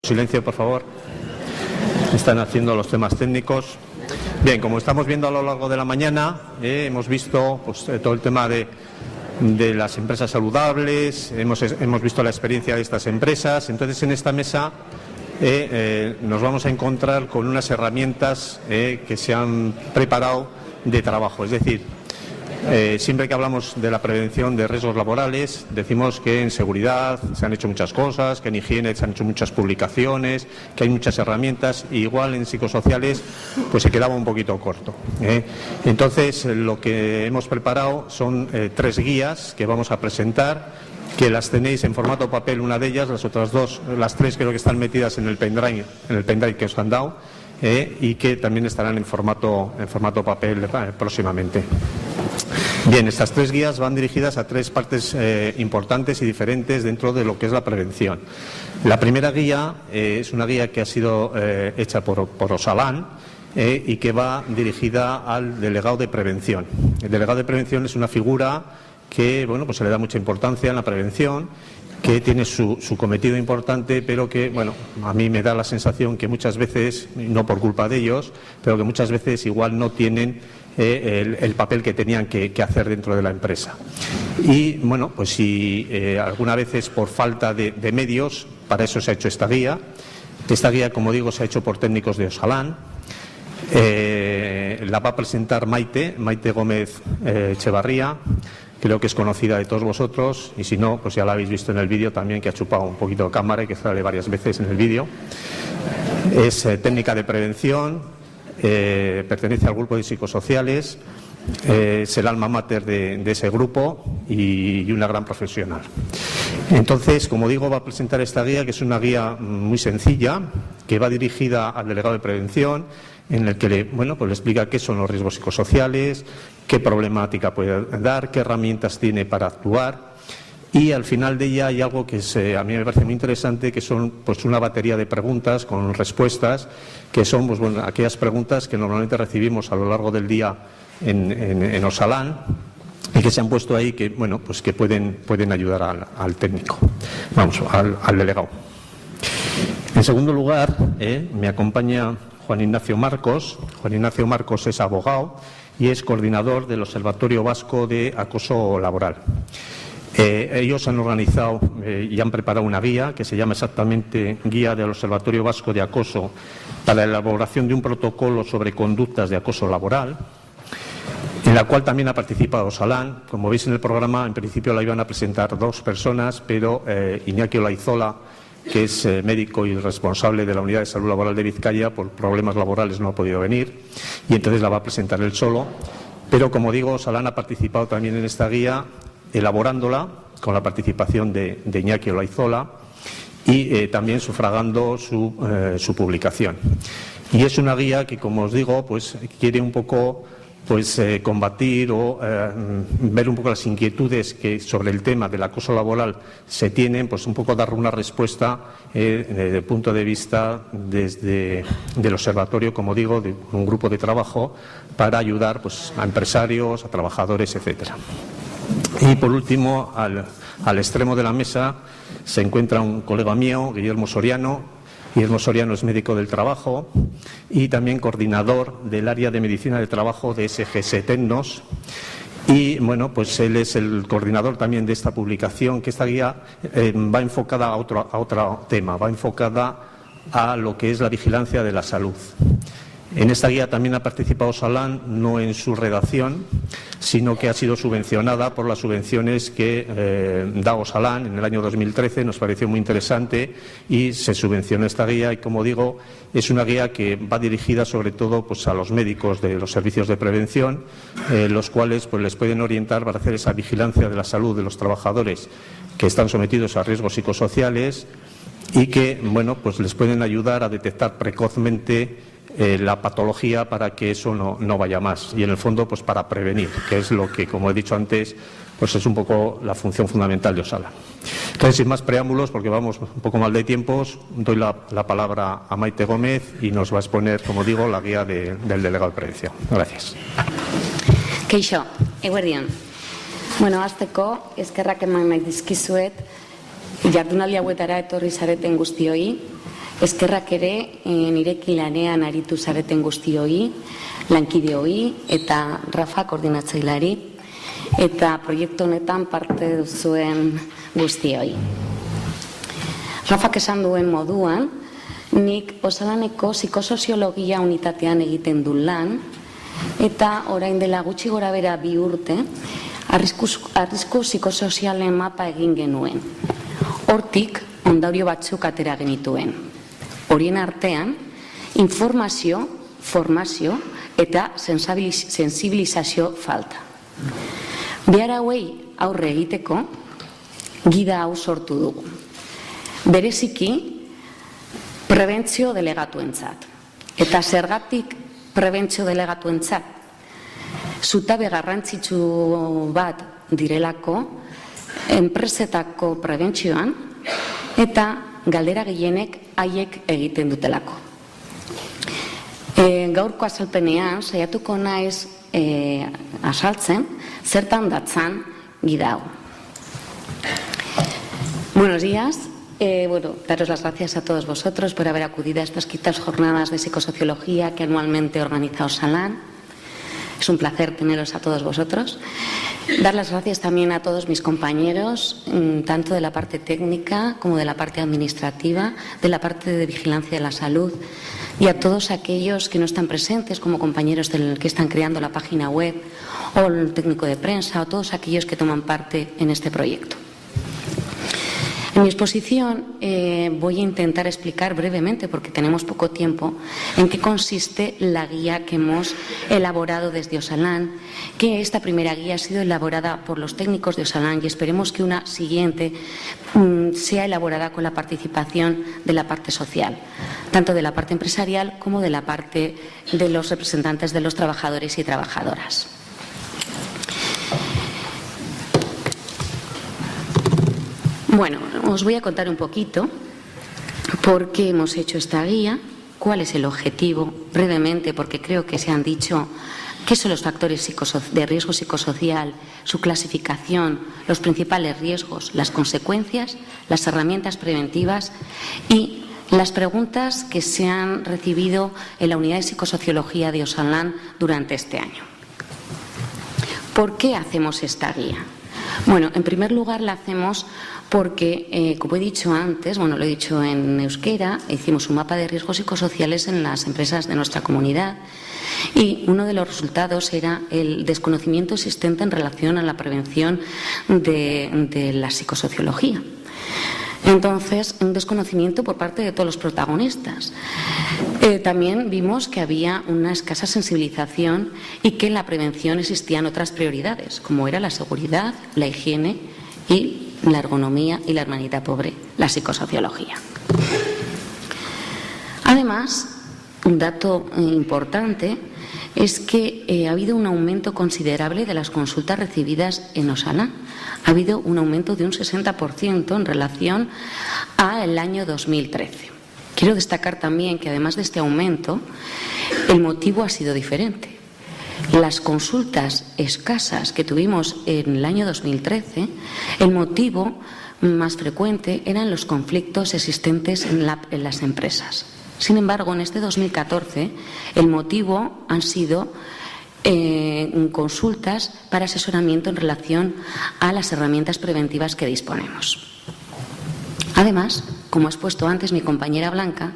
Silencio, por favor. Están haciendo los temas técnicos. Bien, como estamos viendo a lo largo de la mañana, hemos visto pues, todo el tema de las empresas saludables, hemos visto la experiencia de estas empresas. Entonces, en esta mesa nos vamos a encontrar con unas herramientas que se han preparado de trabajo. Es decir, siempre que hablamos de la prevención de riesgos laborales, decimos que en seguridad se han hecho muchas cosas, que en higiene se han hecho muchas publicaciones, que hay muchas herramientas, y igual en psicosociales pues se quedaba un poquito corto. Entonces, lo que hemos preparado son 3 guías que vamos a presentar, que las tenéis en formato papel, una de ellas, las otras 2, las 3 creo que están metidas en el pendrive que os han dado, y que también estarán en formato papel próximamente. Bien, estas 3 guías van dirigidas a 3 partes importantes y diferentes dentro de lo que es la prevención. La primera guía es una guía que ha sido hecha por Osalan y que va dirigida al delegado de prevención. El delegado de prevención es una figura que pues se le da mucha importancia en la prevención, que tiene su cometido importante, pero que, a mí me da la sensación que muchas veces, no por culpa de ellos, pero que muchas veces igual no tienen el papel que tenían que hacer dentro de la empresa. Y, pues si alguna vez es por falta de medios, para eso se ha hecho esta guía. Esta guía, como digo, se ha hecho por técnicos de Osalan. La va a presentar Maite Gómez Echevarría. Creo que es conocida de todos vosotros, y si no, pues ya la habéis visto en el vídeo también, que ha chupado un poquito de cámara y que sale varias veces en el vídeo. Es técnica de prevención, pertenece al grupo de psicosociales, es el alma mater de ese grupo y una gran profesional. Entonces, como digo, va a presentar esta guía, que es una guía muy sencilla, que va dirigida al delegado de prevención, en el que le explica qué son los riesgos psicosociales, qué problemática puede dar, qué herramientas tiene para actuar. Y al final de ella hay algo que a mí me parece muy interesante, que son una batería de preguntas con respuestas, que son aquellas preguntas que normalmente recibimos a lo largo del día en Osalan, y que se han puesto ahí que pueden ayudar al técnico, al delegado. En segundo lugar, me acompaña Juan Ignacio Marcos. Juan Ignacio Marcos es abogado y es coordinador del Observatorio Vasco de Acoso Laboral. Ellos han organizado y han preparado una guía que se llama exactamente Guía del Observatorio Vasco de Acoso para la elaboración de un protocolo sobre conductas de acoso laboral, en la cual también ha participado Osalan. Como veis en el programa, en principio la iban a presentar 2 personas, pero Iñaki Olaizola, que es médico y responsable de la Unidad de Salud Laboral de Vizcaya, por problemas laborales no ha podido venir, y entonces la va a presentar él solo. Pero, como digo, Osalan ha participado también en esta guía, elaborándola con la participación de Iñaki Olaizola y también sufragando su publicación. Y es una guía que, como os digo, quiere un poco combatir o ver un poco las inquietudes que sobre el tema del acoso laboral se tienen, un poco dar una respuesta desde el punto de vista del observatorio, como digo, de un grupo de trabajo para ayudar a empresarios, a trabajadores, etcétera. Y por último, al extremo de la mesa se encuentra un colega mío, Guillermo Soriano. Guillermo Soriano es médico del trabajo y también coordinador del área de medicina del trabajo de SGS Tecnos. Y él es el coordinador también de esta publicación, que esta guía va enfocada a otro tema, va enfocada a lo que es la vigilancia de la salud. En esta guía también ha participado Osalan, no en su redacción, sino que ha sido subvencionada por las subvenciones que da Osalan en el año 2013. Nos pareció muy interesante y se subvencionó esta guía, y, como digo, es una guía que va dirigida sobre todo a los médicos de los servicios de prevención, los cuales les pueden orientar para hacer esa vigilancia de la salud de los trabajadores que están sometidos a riesgos psicosociales, y que les pueden ayudar a detectar precozmente la patología para que eso no vaya más, y en el fondo para prevenir, que es lo que, como he dicho antes, es un poco la función fundamental de Osalan. Entonces, sin más preámbulos, porque vamos un poco mal de tiempos, doy la palabra a Maite Gómez y nos va a exponer, como digo, la guía del delegado de prevención. Gracias. Keixo, eguerdion. Hasteko eskerrak eman nahi dizkizuet jardunaldi hauetara etorri zareten guztioi. eskerrak ere nirekin lanean aritu zareten guztioi, lankideoi eta Rafa koordinatzaileari eta proiektu honetan parte duzuen guztioi. Rafak esan duen moduan, nik Osalaneko psikosoziologia unitatean egiten du lan eta orain dela gutxi gorabehera 2 urte arrisku psikosozialen mapa egin genuen. Hortik ondorio batzuk atera genituen. Horien artean, informazio, formazio eta sensibilizazio falta. Behar hauei aurre egiteko, gida hau sortu dugu. Bereziki, prebentzio delegatuentzat. Eta zergatik prebentzio delegatuentzat? Zutabe garrantzitsu bat direlako, enpresetako prebentzioan, eta galdera gehienek haiek egiten dutelako. Gaurko azalpenean, saiatuko naiz azaltzen, zertan datzan gida hau. Buenos días. Daros las gracias a todos vosotros por haber acudido a estas quintas jornadas de psicosociología que anualmente organiza Osalan. Es un placer teneros a todos vosotros. Dar las gracias también a todos mis compañeros, tanto de la parte técnica como de la parte administrativa, de la parte de vigilancia de la salud y a todos aquellos que no están presentes como compañeros que están creando la página web o el técnico de prensa o todos aquellos que toman parte en este proyecto. En mi exposición voy a intentar explicar brevemente, porque tenemos poco tiempo, en qué consiste la guía que hemos elaborado desde Osalan, que esta primera guía ha sido elaborada por los técnicos de Osalan y esperemos que una siguiente sea elaborada con la participación de la parte social, tanto de la parte empresarial como de la parte de los representantes de los trabajadores y trabajadoras. Bueno, os voy a contar un poquito por qué hemos hecho esta guía, cuál es el objetivo, brevemente, porque creo que se han dicho qué son los factores de riesgo psicosocial, su clasificación, los principales riesgos, las consecuencias, las herramientas preventivas y las preguntas que se han recibido en la unidad de psicosociología de Osalan durante este año. ¿Por qué hacemos esta guía? Bueno, en primer lugar la hacemos porque, como he dicho antes, lo he dicho en euskera, hicimos un mapa de riesgos psicosociales en las empresas de nuestra comunidad y uno de los resultados era el desconocimiento existente en relación a la prevención de la psicosociología. Entonces, un desconocimiento por parte de todos los protagonistas. También vimos que había una escasa sensibilización y que en la prevención existían otras prioridades, como era la seguridad, la higiene y la ergonomía y la hermanita pobre, la psicosociología. Además, un dato importante es que ha habido un aumento considerable de las consultas recibidas en Osalan. Ha habido un aumento de un 60% en relación al año 2013. Quiero destacar también que además de este aumento, el motivo ha sido diferente. Las consultas escasas que tuvimos en el año 2013, el motivo más frecuente eran los conflictos existentes en las empresas. Sin embargo, en este 2014, el motivo han sido consultas para asesoramiento en relación a las herramientas preventivas que disponemos. Además, como ha expuesto antes mi compañera Blanca,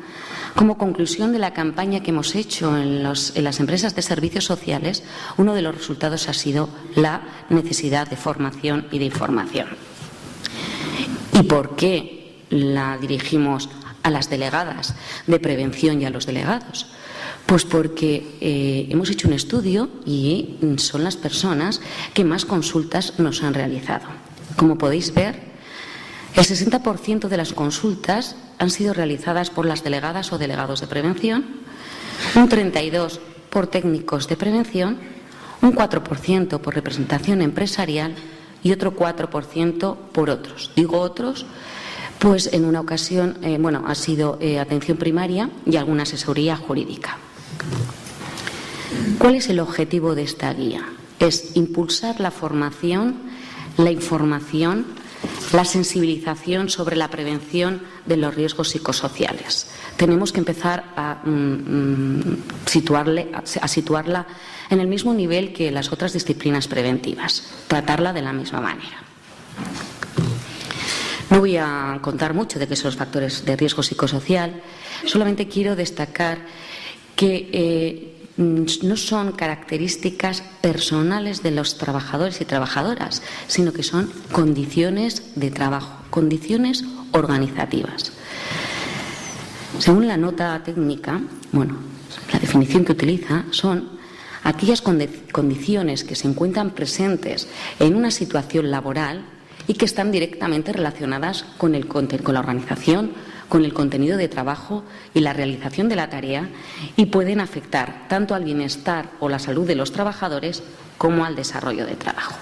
como conclusión de la campaña que hemos hecho en las empresas de servicios sociales, uno de los resultados ha sido la necesidad de formación y de información. ¿Y por qué la dirigimos a las delegadas de prevención y a los delegados? Pues porque hemos hecho un estudio y son las personas que más consultas nos han realizado. Como podéis ver, el 60% de las consultas han sido realizadas por las delegadas o delegados de prevención, un 32% por técnicos de prevención, un 4% por representación empresarial y otro 4% por otros. Digo otros, pues en una ocasión ha sido atención primaria y alguna asesoría jurídica. ¿Cuál es el objetivo de esta guía? Es impulsar la formación, la información, la sensibilización sobre la prevención de los riesgos psicosociales, tenemos que empezar a situarla en el mismo nivel que las otras disciplinas preventivas, tratarla de la misma manera. No voy a contar mucho de qué son los factores de riesgo psicosocial, solamente quiero destacar que no son características personales de los trabajadores y trabajadoras, sino que son condiciones de trabajo, condiciones organizativas. Según la nota técnica, la definición que utiliza son aquellas condiciones que se encuentran presentes en una situación laboral y que están directamente relacionadas con la organización, con el contenido de trabajo y la realización de la tarea, y pueden afectar tanto al bienestar o la salud de los trabajadores como al desarrollo de trabajo.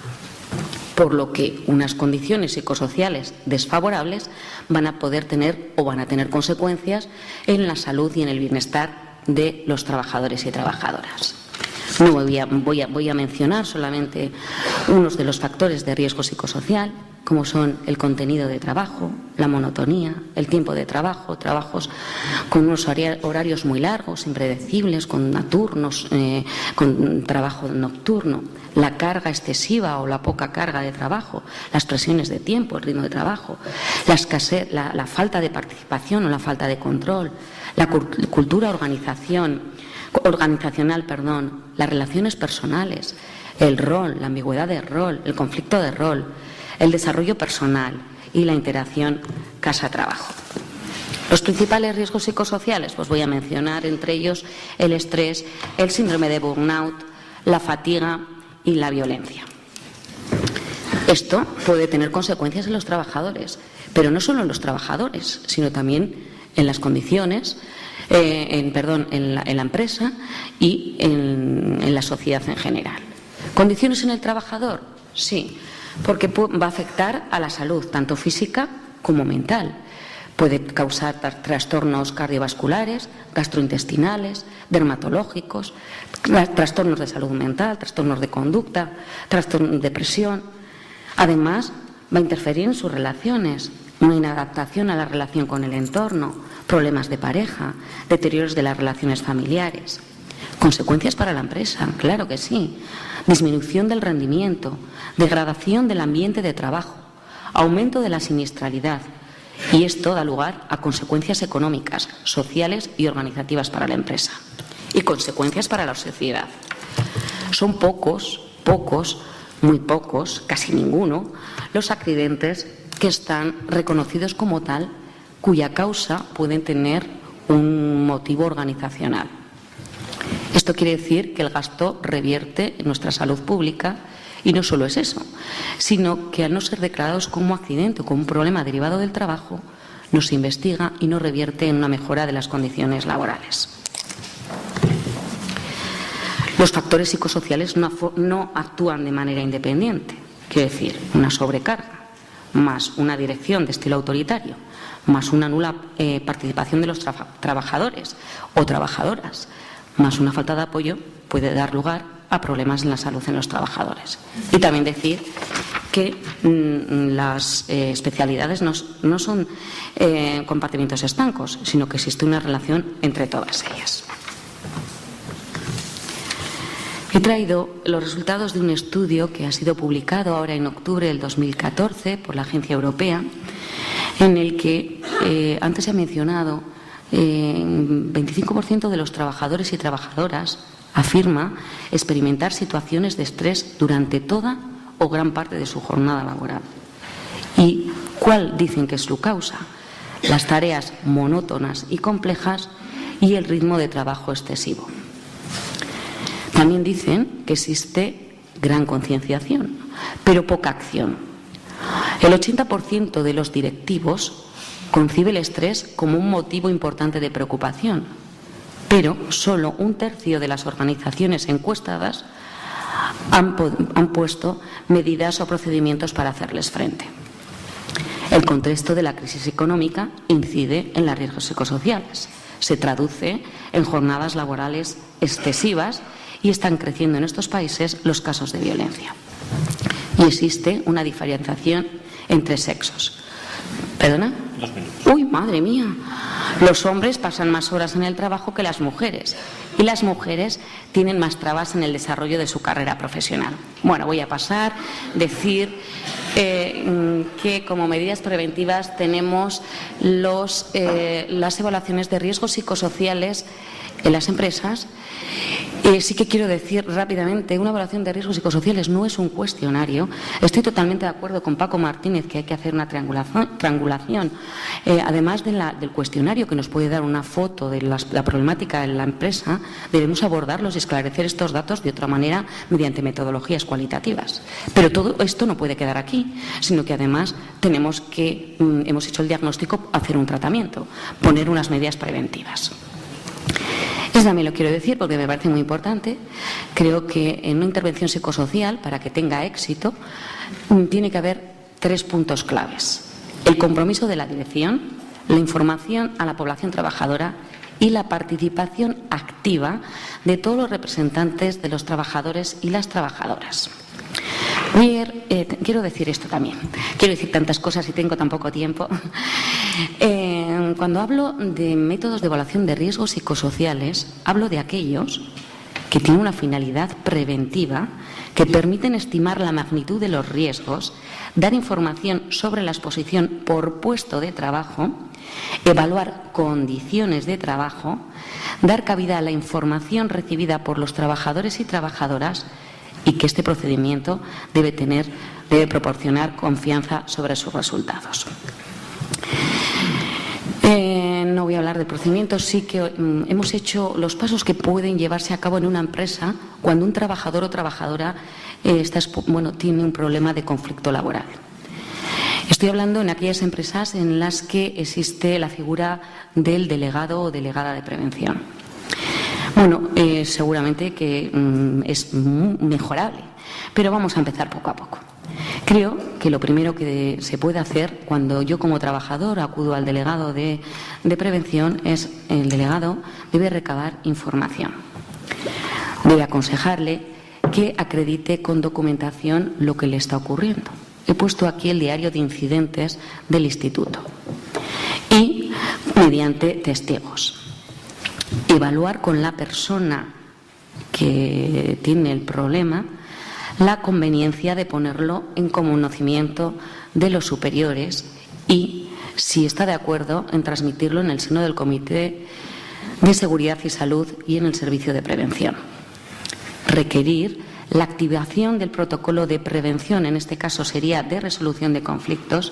Por lo que unas condiciones psicosociales desfavorables van a tener consecuencias en la salud y en el bienestar de los trabajadores y trabajadoras. No voy a mencionar solamente unos de los factores de riesgo psicosocial, como son el contenido de trabajo, la monotonía, el tiempo de trabajo, trabajos con unos horarios muy largos, impredecibles, con turnos, con trabajo nocturno, la carga excesiva o la poca carga de trabajo, las presiones de tiempo, el ritmo de trabajo, la falta de participación o la falta de control, la cultura organizacional, las relaciones personales, el rol, la ambigüedad de rol, el conflicto de rol, el desarrollo personal y la interacción casa-trabajo. Los principales riesgos psicosociales, pues voy a mencionar entre ellos el estrés, el síndrome de burnout, la fatiga y la violencia. Esto puede tener consecuencias en los trabajadores, pero no solo en los trabajadores, sino también en las condiciones, en la empresa y en la sociedad en general. ¿Condiciones en el trabajador? Sí, porque va a afectar a la salud, tanto física como mental. Puede causar trastornos cardiovasculares, gastrointestinales, dermatológicos, trastornos de salud mental, trastornos de conducta, trastornos de depresión. Además, va a interferir en sus relaciones, una inadaptación a la relación con el entorno, problemas de pareja, deterioros de las relaciones familiares. Consecuencias para la empresa, claro que sí. Disminución del rendimiento, degradación del ambiente de trabajo, aumento de la siniestralidad. Y esto da lugar a consecuencias económicas, sociales y organizativas para la empresa. Y consecuencias para la sociedad. Son muy pocos, casi ninguno, los accidentes que están reconocidos como tal, cuya causa pueden tener un motivo organizacional. Esto quiere decir que el gasto revierte en nuestra salud pública, y no solo es eso, sino que al no ser declarados como accidente o como un problema derivado del trabajo, no se investiga y no revierte en una mejora de las condiciones laborales. Los factores psicosociales no actúan de manera independiente, quiero decir, una sobrecarga, más una dirección de estilo autoritario, más una nula participación de los trabajadores o trabajadoras, más una falta de apoyo, puede dar lugar a problemas en la salud en los trabajadores. Y también decir que las especialidades no son compartimentos estancos, sino que existe una relación entre todas ellas. He traído los resultados de un estudio que ha sido publicado ahora en octubre del 2014 por la Agencia Europea, en el que, antes se ha mencionado, 25% de los trabajadores y trabajadoras afirma experimentar situaciones de estrés durante toda o gran parte de su jornada laboral. ¿Y cuál dicen que es su causa? Las tareas monótonas y complejas y el ritmo de trabajo excesivo. También dicen que existe gran concienciación, pero poca acción. El 80% de los directivos concibe el estrés como un motivo importante de preocupación, pero solo un tercio de las organizaciones encuestadas han puesto medidas o procedimientos para hacerles frente. El contexto de la crisis económica incide en los riesgos psicosociales. Se traduce en jornadas laborales excesivas y están creciendo en estos países los casos de violencia. Y existe una diferenciación entre sexos. ¿Perdona? 2 minutos. ¡Uy, madre mía! Los hombres pasan más horas en el trabajo que las mujeres y las mujeres tienen más trabas en el desarrollo de su carrera profesional. Bueno, voy a pasar, decir que como medidas preventivas tenemos las evaluaciones de riesgos psicosociales en las empresas. Sí que quiero decir rápidamente, una evaluación de riesgos psicosociales no es un cuestionario. Estoy totalmente de acuerdo con Paco Martínez que hay que hacer una triangulación. Además del cuestionario que nos puede dar una foto de la problemática en la empresa, debemos abordarlos y esclarecer estos datos de otra manera mediante metodologías cualitativas. Pero todo esto no puede quedar aquí, sino que además tenemos que, hemos hecho el diagnóstico, hacer un tratamiento, poner unas medidas preventivas. Eso también lo quiero decir porque me parece muy importante. Creo que en una intervención psicosocial, para que tenga éxito, tiene que haber 3 puntos claves. El compromiso de la dirección, la información a la población trabajadora y la participación activa de todos los representantes de los trabajadores y las trabajadoras. Quiero decir esto también. Quiero decir tantas cosas y tengo tan poco tiempo. Cuando hablo de métodos de evaluación de riesgos psicosociales, hablo de aquellos que tienen una finalidad preventiva, que permiten estimar la magnitud de los riesgos, dar información sobre la exposición por puesto de trabajo, evaluar condiciones de trabajo, dar cabida a la información recibida por los trabajadores y trabajadoras, y que este procedimiento debe proporcionar confianza sobre sus resultados. No voy a hablar de procedimientos, sí que hemos hecho los pasos que pueden llevarse a cabo en una empresa cuando un trabajador o trabajadora tiene un problema de conflicto laboral. Estoy hablando en aquellas empresas en las que existe la figura del delegado o delegada de prevención. Bueno, seguramente que es mejorable, pero vamos a empezar poco a poco. Creo que lo primero que se puede hacer cuando yo como trabajador acudo al delegado de prevención es el delegado debe recabar información. Debe aconsejarle que acredite con documentación lo que le está ocurriendo. He puesto aquí el diario de incidentes del instituto y mediante testigos. Evaluar con la persona que tiene el problema la conveniencia de ponerlo en conocimiento de los superiores y, si está de acuerdo, en transmitirlo en el seno del Comité de Seguridad y Salud y en el Servicio de Prevención. Requerir la activación del protocolo de prevención, en este caso sería de resolución de conflictos,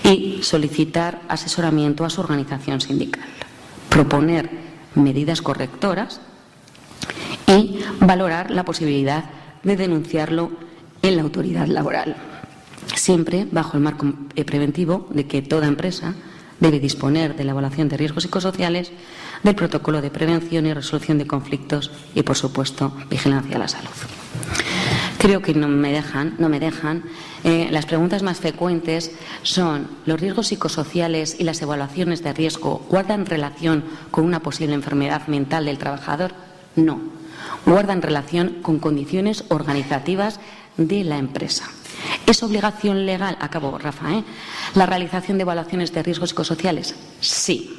y solicitar asesoramiento a su organización sindical. Proponer medidas correctoras y valorar la posibilidad de denunciarlo en la autoridad laboral, siempre bajo el marco preventivo de que toda empresa debe disponer de la evaluación de riesgos psicosociales, del protocolo de prevención y resolución de conflictos y, por supuesto, vigilancia a la salud. Creo que no me dejan. Las preguntas más frecuentes son: ¿los riesgos psicosociales y las evaluaciones de riesgo guardan relación con una posible enfermedad mental del trabajador? No. Guardan relación con condiciones organizativas de la empresa. ¿Es obligación legal? Acabo, Rafa, ¿la realización de evaluaciones de riesgos psicosociales? Sí.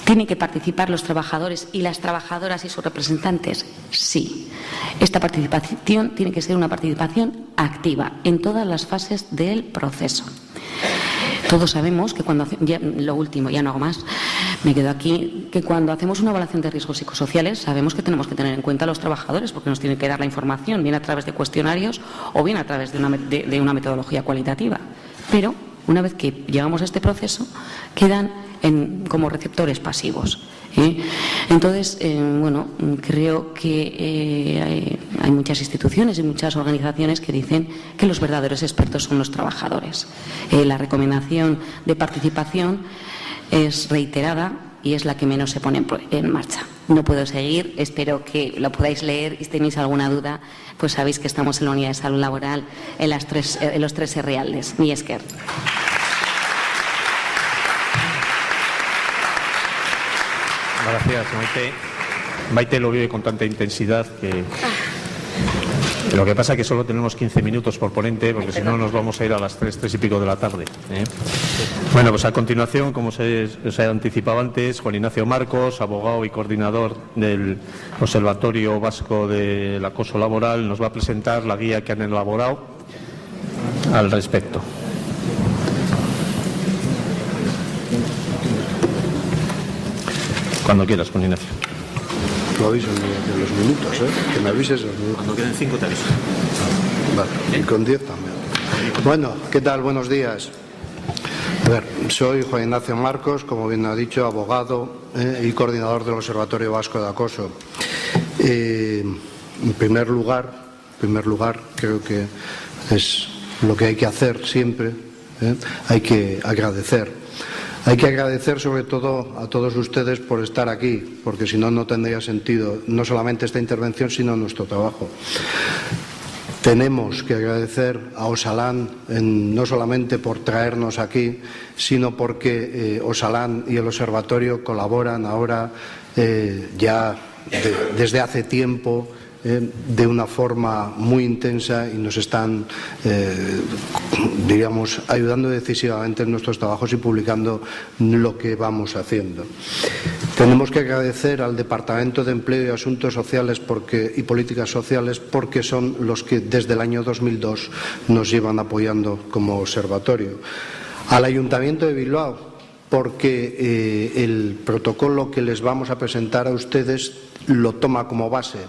¿Tienen que participar los trabajadores y las trabajadoras y sus representantes? Sí. Esta participación tiene que ser una participación activa en todas las fases del proceso. Todos sabemos que cuando lo último, ya no hago más, me quedo aquí, que cuando hacemos una evaluación de riesgos psicosociales sabemos que tenemos que tener en cuenta a los trabajadores porque nos tienen que dar la información, bien a través de cuestionarios o bien a través de una metodología cualitativa. Pero una vez que llegamos a este proceso, quedan como receptores pasivos. Entonces, creo que hay muchas instituciones y muchas organizaciones que dicen que los verdaderos expertos son los trabajadores. La recomendación de participación es reiterada y es la que menos se pone en marcha. No puedo seguir, espero que lo podáis leer y si tenéis alguna duda, pues sabéis que estamos en la unidad de salud laboral en los 3 herrialdes. Mi esker. Gracias, Maite. Maite lo vive con tanta intensidad que Lo que pasa es que solo tenemos 15 minutos por ponente, porque si no nos vamos a ir a las 3 y pico de la tarde. Bueno, pues a continuación, como os he anticipado antes, Juan Ignacio Marcos, abogado y coordinador del Observatorio Vasco del Acoso Laboral, nos va a presentar la guía que han elaborado al respecto. Cuando quieras, Juan Ignacio. Lo aviso en los minutos, que me avises los minutos. Cuando queden 5 te aviso. Vale, y con 10 también. Bueno, ¿qué tal? Buenos días. A ver, soy Juan Ignacio Marcos, como bien ha dicho, abogado y coordinador del Observatorio Vasco de Acoso. En primer lugar, creo que es lo que hay que hacer siempre, hay que agradecer. Hay que agradecer sobre todo a todos ustedes por estar aquí, porque si no, no tendría sentido no solamente esta intervención, sino nuestro trabajo. Tenemos que agradecer a Osalan no solamente por traernos aquí, sino porque Osalan y el Observatorio colaboran ahora ya desde hace tiempo de una forma muy intensa y nos están, diríamos, ayudando decisivamente en nuestros trabajos y publicando lo que vamos haciendo. Tenemos que agradecer al Departamento de Empleo y Asuntos Sociales y Políticas Sociales porque son los que desde el año 2002 nos llevan apoyando como observatorio. Al Ayuntamiento de Bilbao porque el protocolo que les vamos a presentar a ustedes lo toma como base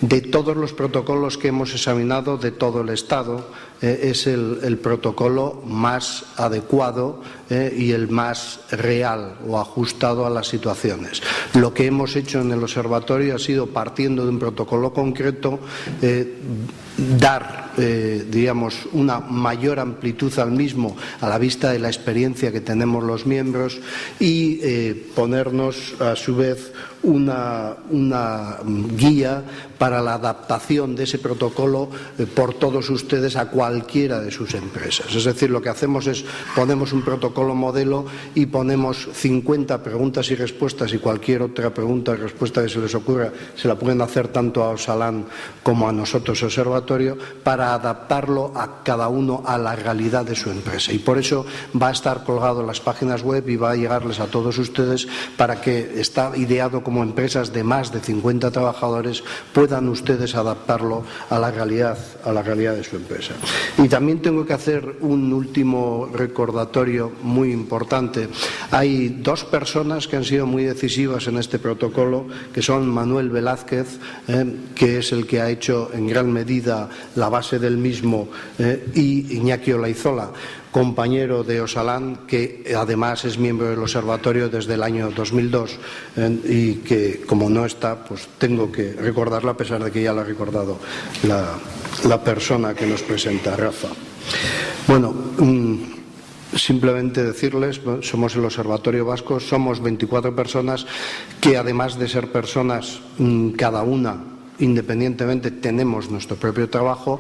de todos los protocolos que hemos examinado de todo el Estado. Es el protocolo más adecuado y el más real o ajustado a las situaciones. Lo que hemos hecho en el observatorio ha sido, partiendo de un protocolo concreto, dar, digamos, una mayor amplitud al mismo a la vista de la experiencia que tenemos los miembros y ponernos, a su vez, una guía para la adaptación de ese protocolo por todos ustedes a cualquiera de sus empresas. Es decir, lo que hacemos es ponemos un protocolo modelo y ponemos 50 preguntas y respuestas, y cualquier otra pregunta y respuesta que se les ocurra se la pueden hacer tanto a Osalan como a nosotros, observatorio, para adaptarlo a cada uno a la realidad de su empresa. Y por eso va a estar colgado en las páginas web y va a llegarles a todos ustedes, para que está ideado como empresas de más de 50 trabajadores puedan ustedes adaptarlo a la realidad de su empresa. Y también tengo que hacer un último recordatorio muy importante. Hay dos personas que han sido muy decisivas en este protocolo, que son Manuel Velázquez, que es el que ha hecho en gran medida la base del mismo, y Iñaki Olaizola, compañero de Osalan, que además es miembro del observatorio desde el año 2002 y que, como no está, pues tengo que recordarlo, a pesar de que ya lo ha recordado la persona que nos presenta, Rafa. Bueno, simplemente decirles, somos el Observatorio Vasco, somos 24 personas que, además de ser personas cada una independientemente, tenemos nuestro propio trabajo.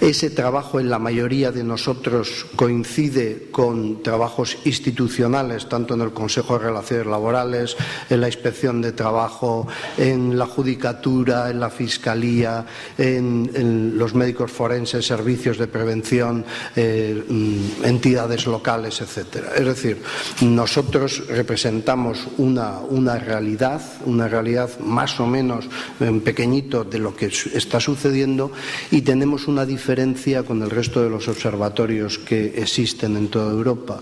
Ese trabajo, en la mayoría de nosotros, coincide con trabajos institucionales, tanto en el Consejo de Relaciones Laborales, en la Inspección de Trabajo, en la Judicatura, en la Fiscalía, en los médicos forenses, servicios de prevención, entidades locales, etcétera. Es decir, nosotros representamos una realidad más o menos pequeñito de lo que está sucediendo, y tenemos una diferencia con el resto de los observatorios que existen en toda Europa.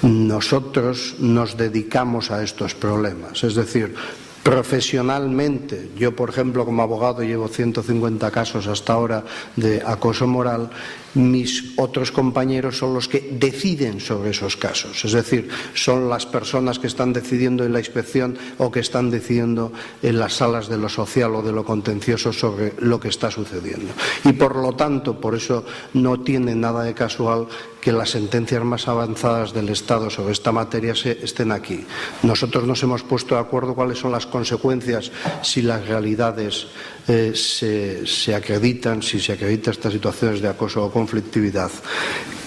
Nosotros nos dedicamos a estos problemas, es decir, profesionalmente, yo por ejemplo como abogado llevo 150 casos hasta ahora de acoso moral. Mis otros compañeros son los que deciden sobre esos casos, es decir, son las personas que están decidiendo en la inspección o que están decidiendo en las salas de lo social o de lo contencioso sobre lo que está sucediendo. Y por lo tanto, por eso no tiene nada de casual que las sentencias más avanzadas del Estado sobre esta materia estén aquí. Nosotros nos hemos puesto de acuerdo cuáles son las consecuencias si las realidades se acreditan, si se acreditan estas situaciones de acoso o conflictividad,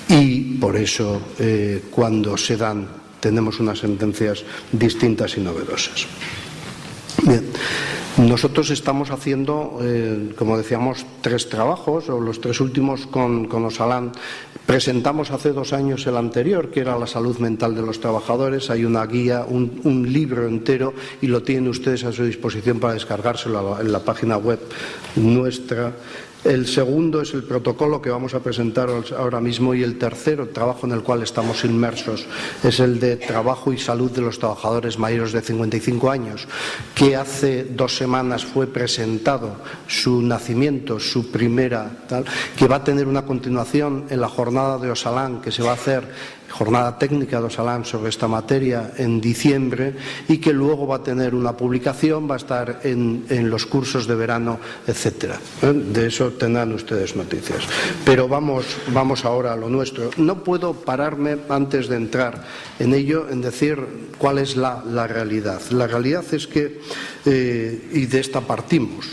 y por eso cuando se dan tenemos unas sentencias distintas y novedosas. Bien. Nosotros estamos haciendo, como decíamos, 3 trabajos, o los 3 últimos con Osalan. Presentamos hace 2 años el anterior, que era la salud mental de los trabajadores. Hay una guía, un libro entero, y lo tienen ustedes a su disposición para descargárselo en la página web nuestra. El segundo es el protocolo que vamos a presentar ahora mismo, y el tercero, trabajo en el cual estamos inmersos, es el de trabajo y salud de los trabajadores mayores de 55 años, que hace 2 semanas fue presentado su nacimiento, su primera tal, que va a tener una continuación en la jornada de Osalan que se va a hacer, jornada técnica de Osalan sobre esta materia, en diciembre, y que luego va a tener una publicación, va a estar en los cursos de verano, etcétera. De eso tendrán ustedes noticias. Pero vamos ahora a lo nuestro. No puedo pararme antes de entrar en ello, en decir cuál es la realidad. La realidad es que, y de esta partimos,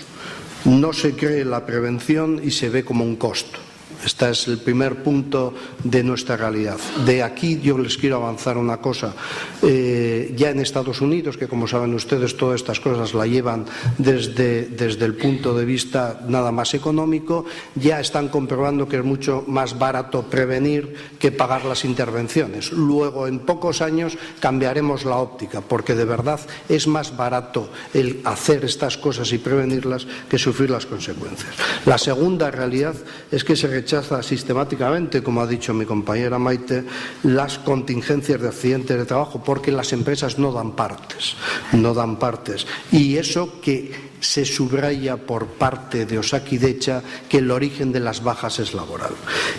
no se cree la prevención y se ve como un costo. Este es el primer punto de nuestra realidad. De aquí yo les quiero avanzar una cosa. Ya en Estados Unidos, que como saben ustedes, todas estas cosas la llevan desde el punto de vista nada más económico, ya están comprobando que es mucho más barato prevenir que pagar las intervenciones. Luego, en pocos años, cambiaremos la óptica, porque de verdad es más barato el hacer estas cosas y prevenirlas que sufrir las consecuencias. La segunda realidad es que se rechaza sistemáticamente, como ha dicho mi compañera Maite, las contingencias de accidentes de trabajo, porque las empresas no dan partes. Y eso que se subraya por parte de Osakidecha, que el origen de las bajas es laboral.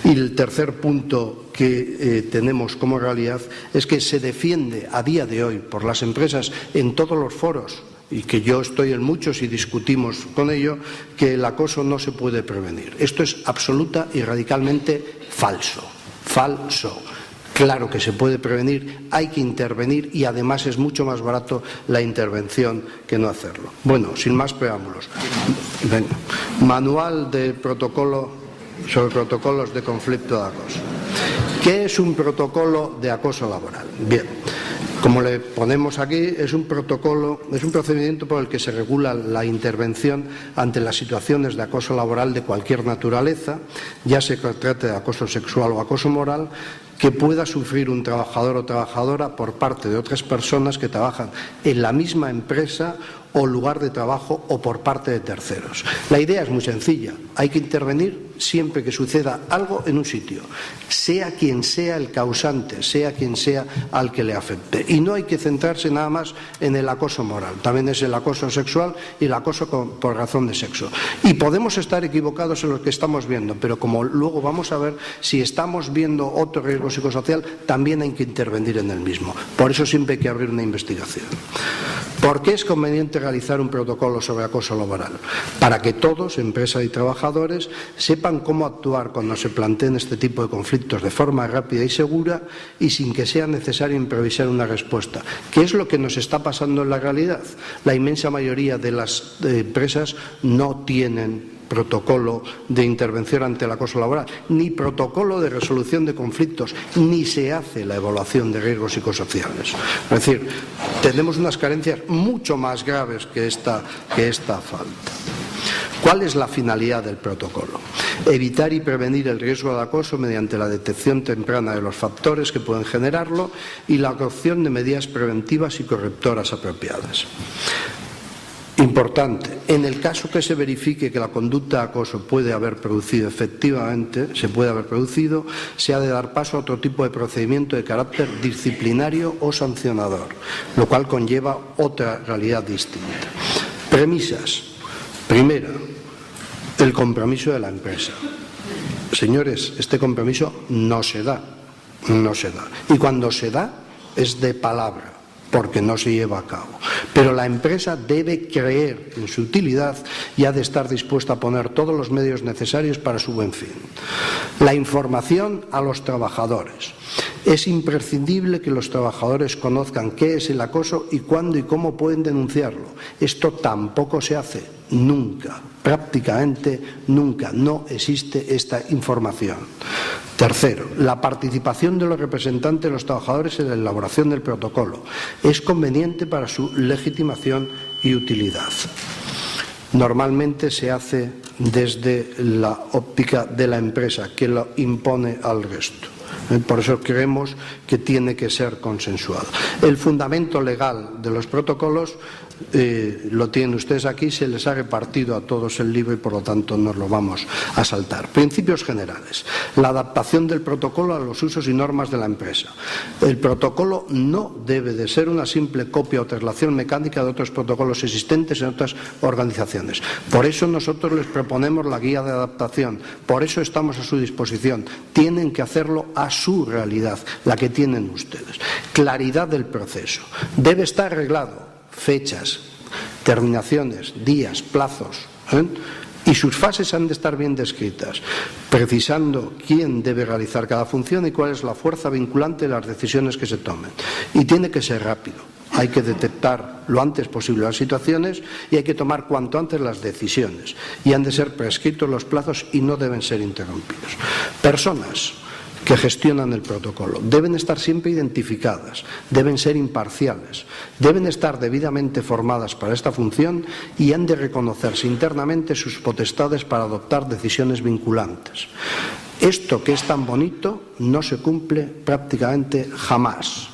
Y el tercer punto que tenemos como realidad es que se defiende a día de hoy por las empresas en todos los foros, y que yo estoy en muchos y discutimos con ello, que el acoso no se puede prevenir. Esto es absoluta y radicalmente falso. Claro que se puede prevenir, hay que intervenir, y además es mucho más barato la intervención que no hacerlo. Bueno, sin más preámbulos. Venga. Manual de protocolo sobre protocolos de conflicto de acoso. ¿Qué es un protocolo de acoso laboral? Bien. Como le ponemos aquí, es un protocolo, es un procedimiento por el que se regula la intervención ante las situaciones de acoso laboral de cualquier naturaleza, ya se trate de acoso sexual o acoso moral, que pueda sufrir un trabajador o trabajadora por parte de otras personas que trabajan en la misma empresa o lugar de trabajo, o por parte de terceros. La idea es muy sencilla. Hay que intervenir siempre que suceda algo en un sitio, sea quien sea el causante, sea quien sea al que le afecte. Y no hay que centrarse nada más en el acoso moral. También es el acoso sexual y el acoso por razón de sexo. Y podemos estar equivocados en lo que estamos viendo, pero como luego vamos a ver, si estamos viendo otro riesgo psicosocial, también hay que intervenir en el mismo. Por eso siempre hay que abrir una investigación. ¿Por qué es conveniente realizar un protocolo sobre acoso laboral? Para que todos, empresa y trabajadores, sepan cómo actuar cuando se planteen este tipo de conflictos de forma rápida y segura, y sin que sea necesario improvisar una respuesta. ¿Qué es lo que nos está pasando en la realidad? La inmensa mayoría de las empresas no tienen protocolo de intervención ante el acoso laboral, ni protocolo de resolución de conflictos, ni se hace la evaluación de riesgos psicosociales. Es decir, tenemos unas carencias mucho más graves que esta falta. ¿Cuál es la finalidad del protocolo? Evitar y prevenir el riesgo de acoso mediante la detección temprana de los factores que pueden generarlo y la adopción de medidas preventivas y correctoras apropiadas. Importante, en el caso que se verifique que la conducta de acoso puede haber producido efectivamente, se ha de dar paso a otro tipo de procedimiento de carácter disciplinario o sancionador, lo cual conlleva otra realidad distinta. Premisas. Primera, el compromiso de la empresa. Señores, este compromiso no se da. Y cuando se da, es de palabra, porque no se lleva a cabo. Pero la empresa debe creer en su utilidad y ha de estar dispuesta a poner todos los medios necesarios para su buen fin. La información a los trabajadores. Es imprescindible que los trabajadores conozcan qué es el acoso y cuándo y cómo pueden denunciarlo. Esto tampoco se hace, nunca, prácticamente nunca, no existe esta información. Tercero, la participación de los representantes de los trabajadores en la elaboración del protocolo es conveniente para su legitimación y utilidad. normalmente se hace desde la óptica de la empresa, que lo impone al resto. Por eso creemos que tiene que ser consensuado. El fundamento legal de los protocolos lo tienen ustedes aquí, se les ha repartido a todos el libro y por lo tanto no lo vamos a saltar. Principios generales. La adaptación del protocolo a los usos y normas de la empresa. El protocolo no debe de ser una simple copia o traslación mecánica de otros protocolos existentes en otras organizaciones. Por eso nosotros les proponemos la guía de adaptación, por eso estamos a su disposición. Tienen que hacerlo a su realidad, la que tienen ustedes. Claridad del proceso. Debe estar arreglado. Fechas, terminaciones, días, plazos, y sus fases han de estar bien descritas, precisando quién debe realizar cada función y cuál es la fuerza vinculante de las decisiones que se tomen. Y tiene que ser rápido. Hay que detectar lo antes posible las situaciones y hay que tomar cuanto antes las decisiones. Y han de ser prescritos los plazos y no deben ser interrumpidos. Personas que gestionan el protocolo deben estar siempre identificadas, deben ser imparciales, deben estar debidamente formadas para esta función y han de reconocerse internamente sus potestades para adoptar decisiones vinculantes. Esto que es tan bonito no se cumple prácticamente jamás.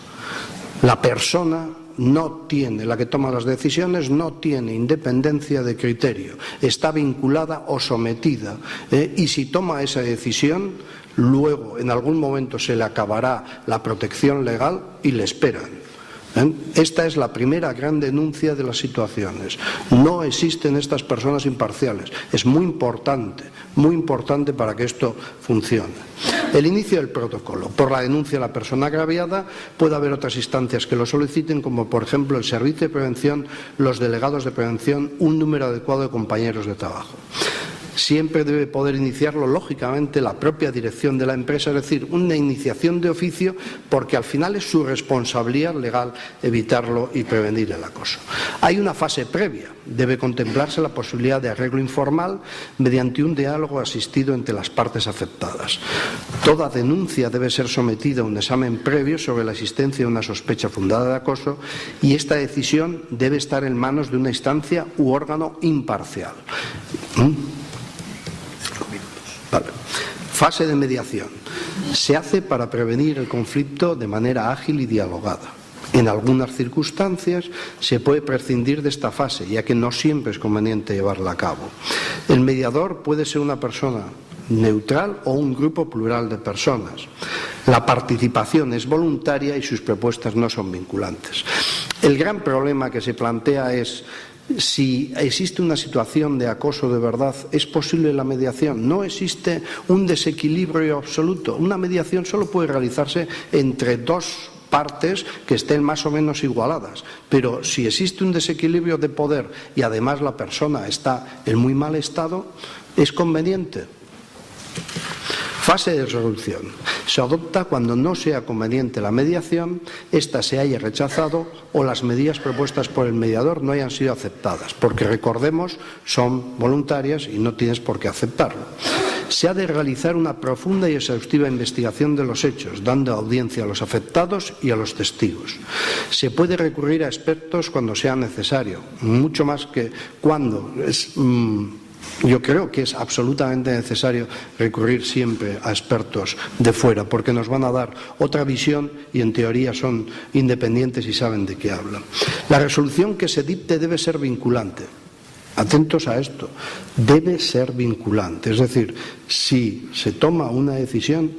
La persona no tiene, la que toma las decisiones, no tiene independencia de criterio, está vinculada o sometida, y si toma esa decisión, luego en algún momento se le acabará la protección legal y le esperan. Esta es la primera gran denuncia de las situaciones. No existen estas personas imparciales. Es muy importante para que esto funcione. El inicio del protocolo. Por la denuncia de la persona agraviada puede haber otras instancias que lo soliciten, como por ejemplo el servicio de prevención, los delegados de prevención, un número adecuado de compañeros de trabajo. Siempre debe poder iniciarlo, lógicamente, la propia dirección de la empresa, es decir, una iniciación de oficio, porque al final es su responsabilidad legal evitarlo y prevenir el acoso. Hay una fase previa. Debe contemplarse la posibilidad de arreglo informal mediante un diálogo asistido entre las partes afectadas. Toda denuncia debe ser sometida a un examen previo sobre la existencia de una sospecha fundada de acoso y esta decisión debe estar en manos de una instancia u órgano imparcial. Vale. Fase de mediación. Se hace para prevenir el conflicto de manera ágil y dialogada. En algunas circunstancias se puede prescindir de esta fase, ya que no siempre es conveniente llevarla a cabo. El mediador puede ser una persona neutral o un grupo plural de personas. La participación es voluntaria y sus propuestas no son vinculantes. El gran problema que se plantea es: si existe una situación de acoso de verdad, ¿es posible la mediación? No existe un desequilibrio absoluto. Una mediación solo puede realizarse entre dos partes que estén más o menos igualadas. Pero si existe un desequilibrio de poder y además la persona está en muy mal estado, ¿es conveniente? Fase de resolución. Se adopta cuando no sea conveniente la mediación, ésta se haya rechazado o las medidas propuestas por el mediador no hayan sido aceptadas, porque recordemos, son voluntarias y no tienes por qué aceptarlo. Se ha de realizar una profunda y exhaustiva investigación de los hechos, dando audiencia a los afectados y a los testigos. Se puede recurrir a expertos cuando sea necesario, mucho más que cuando es... Yo creo que es absolutamente necesario recurrir siempre a expertos de fuera, porque nos van a dar otra visión y en teoría son independientes y saben de qué hablan. La resolución que se dicte debe ser vinculante. Atentos a esto, debe ser vinculante. Es decir, si se toma una decisión,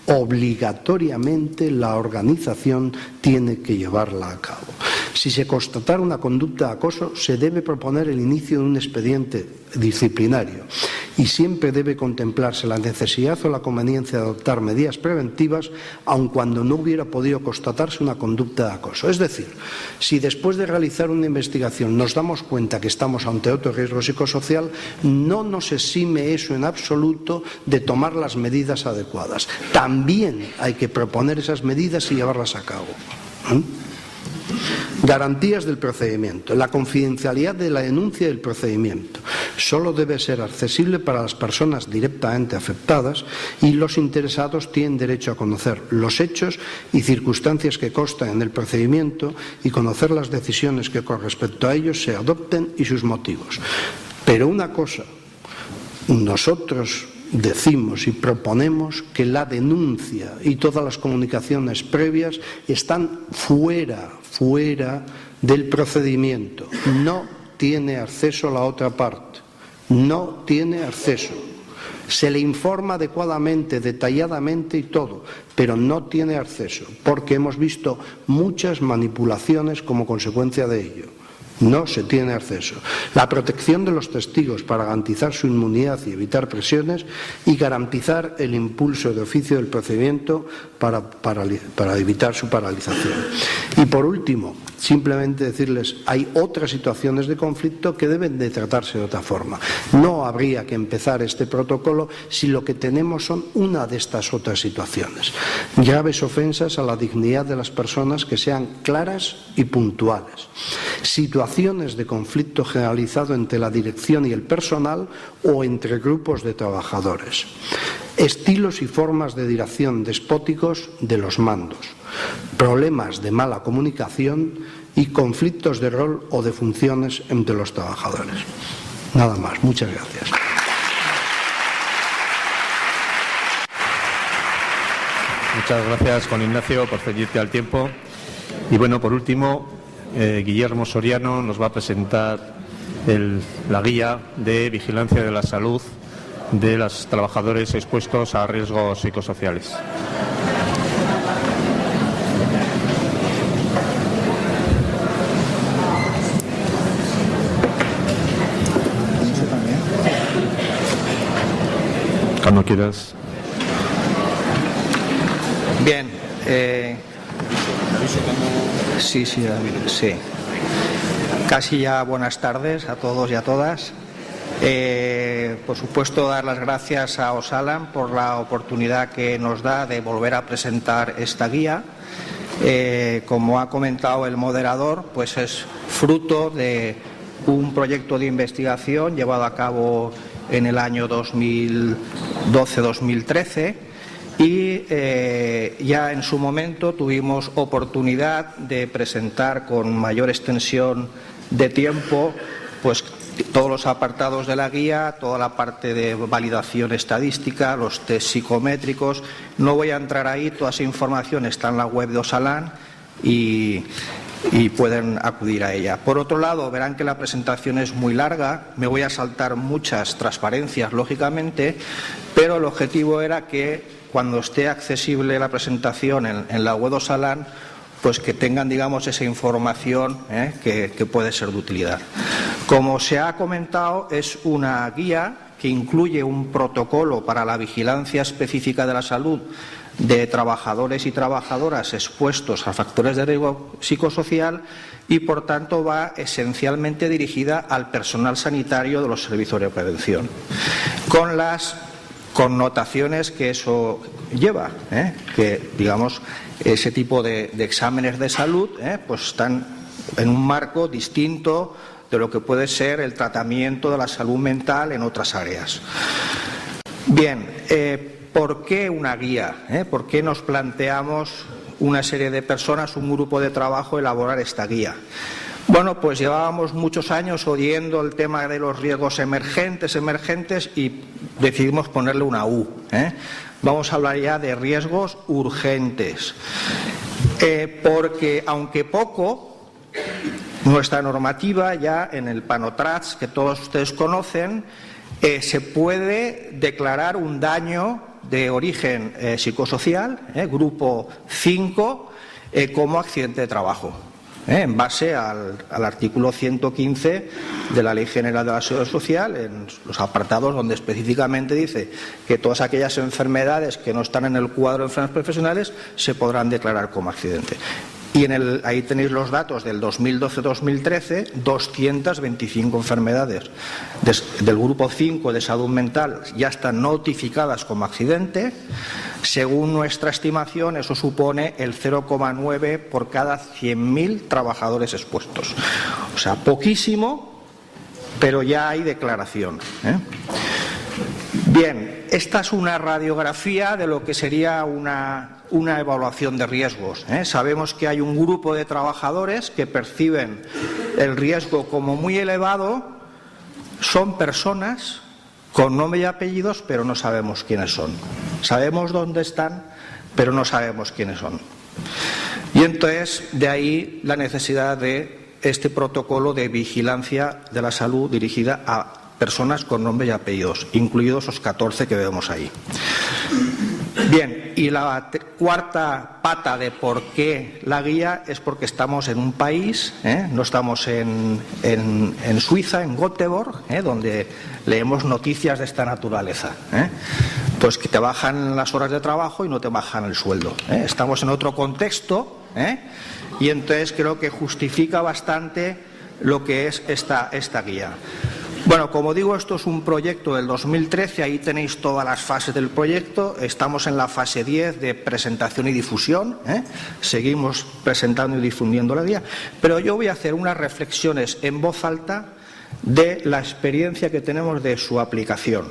obligatoriamente la organización tiene que llevarla a cabo. Si se constatara una conducta de acoso, se debe proponer el inicio de un expediente disciplinario y siempre debe contemplarse la necesidad o la conveniencia de adoptar medidas preventivas aun cuando no hubiera podido constatarse una conducta de acoso. Es decir, si después de realizar una investigación nos damos cuenta que estamos ante otro riesgo psicosocial, no nos exime eso en absoluto de tomar las medidas adecuadas. También hay que proponer esas medidas y llevarlas a cabo. Garantías del procedimiento. La confidencialidad de la denuncia del procedimiento solo debe ser accesible para las personas directamente afectadas y los interesados tienen derecho a conocer los hechos y circunstancias que constan en el procedimiento y conocer las decisiones que con respecto a ellos se adopten y sus motivos. Pero una cosa, nosotros decimos y proponemos que la denuncia y todas las comunicaciones previas están fuera del procedimiento. No tiene acceso a la otra parte, no tiene acceso. Se le informa adecuadamente, detalladamente y todo, pero no tiene acceso, porque hemos visto muchas manipulaciones como consecuencia de ello. No se tiene acceso. La protección de los testigos para garantizar su inmunidad y evitar presiones y garantizar el impulso de oficio del procedimiento para evitar su paralización. Y por último, simplemente decirles, hay otras situaciones de conflicto que deben de tratarse de otra forma. No habría que empezar este protocolo si lo que tenemos son una de estas otras situaciones. Graves ofensas a la dignidad de las personas que sean claras y puntuales. Situaciones de conflicto generalizado entre la dirección y el personal o entre grupos de trabajadores. Estilos y formas de dirección despóticos de los mandos. Problemas de mala comunicación y conflictos de rol o de funciones entre los trabajadores. Nada más. Muchas gracias. Muchas gracias, Juan Ignacio, por ceñirte al tiempo. Y bueno, por último, Guillermo Soriano nos va a presentar la guía de vigilancia de la salud de los trabajadores expuestos a riesgos psicosociales. Cuando quieras. Bien. Sí. Casi ya buenas tardes a todos y a todas. Por supuesto, dar las gracias a Osalan por la oportunidad que nos da de volver a presentar esta guía. Como ha comentado el moderador, pues es fruto de un proyecto de investigación llevado a cabo en el año 2012-2013 y ya en su momento tuvimos oportunidad de presentar con mayor extensión de tiempo pues todos los apartados de la guía, toda la parte de validación estadística, los test psicométricos. No voy a entrar ahí, toda esa información está en la web de Osalan y pueden acudir a ella. Por otro lado, verán que la presentación es muy larga, me voy a saltar muchas transparencias, lógicamente, pero el objetivo era que cuando esté accesible la presentación en la web de Osalan, pues que tengan, digamos, esa información que puede ser de utilidad. Como se ha comentado, es una guía que incluye un protocolo para la vigilancia específica de la salud de trabajadores y trabajadoras expuestos a factores de riesgo psicosocial y, por tanto, va esencialmente dirigida al personal sanitario de los servicios de prevención, con las connotaciones que eso lleva, que, digamos, ese tipo de exámenes de salud pues están en un marco distinto de lo que puede ser el tratamiento de la salud mental en otras áreas. Bien, ¿por qué una guía? ¿Por qué nos planteamos una serie de personas, un grupo de trabajo, elaborar esta guía? Bueno, pues llevábamos muchos años oyendo el tema de los riesgos emergentes y decidimos ponerle una U. Vamos a hablar ya de riesgos urgentes. Porque, aunque poco, nuestra normativa ya en el PANOTRACS, que todos ustedes conocen, se puede declarar un daño de origen psicosocial, grupo 5, como accidente de trabajo, en base al artículo 115 de la Ley General de la Seguridad Social, en los apartados donde específicamente dice que todas aquellas enfermedades que no están en el cuadro de enfermedades profesionales se podrán declarar como accidente. Y ahí tenéis los datos del 2012-2013, 225 enfermedades del grupo 5 de salud mental ya están notificadas como accidente. Según nuestra estimación, eso supone el 0,9 por cada 100.000 trabajadores expuestos. O sea, poquísimo, pero ya hay declaración. Bien, esta es una radiografía de lo que sería una evaluación de riesgos. Sabemos que hay un grupo de trabajadores que perciben el riesgo como muy elevado son personas con nombre y apellidos, pero no sabemos quiénes son. Sabemos dónde están, pero no sabemos quiénes son. Y entonces, de ahí la necesidad de este protocolo de vigilancia de la salud dirigida a personas con nombre y apellidos, incluidos los 14 que vemos ahí. Bien, y la cuarta pata de por qué la guía es porque estamos en un país, no estamos en Suiza, en Göteborg, donde leemos noticias de esta naturaleza. Pues que te bajan las horas de trabajo y no te bajan el sueldo. Estamos en otro contexto, y entonces creo que justifica bastante lo que es esta guía. Bueno, como digo, esto es un proyecto del 2013, ahí tenéis todas las fases del proyecto, estamos en la fase 10 de presentación y difusión, seguimos presentando y difundiendo la guía, pero yo voy a hacer unas reflexiones en voz alta de la experiencia que tenemos de su aplicación,